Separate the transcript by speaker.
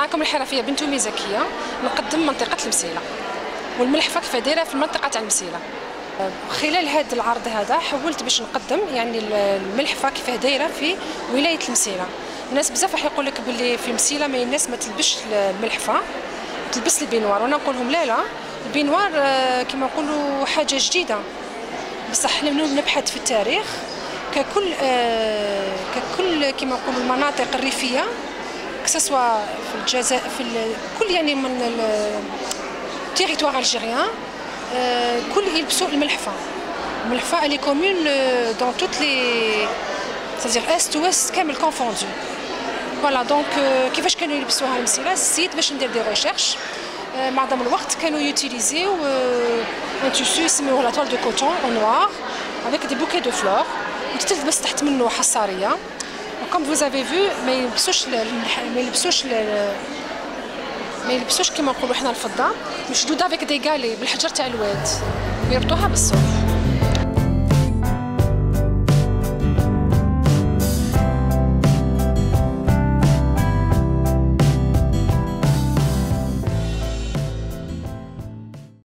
Speaker 1: معكم الحرفيه بنت أمي زكيه، نقدم منطقه المسيله والملحفه كيف دايره في المنطقه تاع المسيله. خلال هذا العرض هذا حاولت باش نقدم يعني الملحفه كيف دايره في ولايه المسيله. الناس بزاف راح يقول لك باللي في المسيله ما الناس ما تلبسش الملحفه، تلبس البينوار، وانا نقول لهم لا البينوار كما نقولوا حاجه جديده، بصح حنا نبحث في التاريخ ككل كما نقولوا المناطق الريفيه كسوا في الجزائر في كل يعني من التيريتوار الجيريان كل يلبسوا الملحفه. الملحفه اللي كومون دون توت لي c'est-à-dire est ouest كامل كونفوندو. فوالا دونك كيفاش كانوا يلبسوها المسيله السيد باش ندير دي ريشيرش. معظم الوقت كانوا يوتيليزيو ان تيسو يسميوه لا توال دو كوتون او نوار افيك دي بوكي دو فلور، وتلبس تحت منه حصاريه. كوم فوز افي فو ما يلبسوش كيما نقولوا حنا الفضه، مشدوده افيك دي غالي بالحجر تاع الواد ويربطوها بالصوف.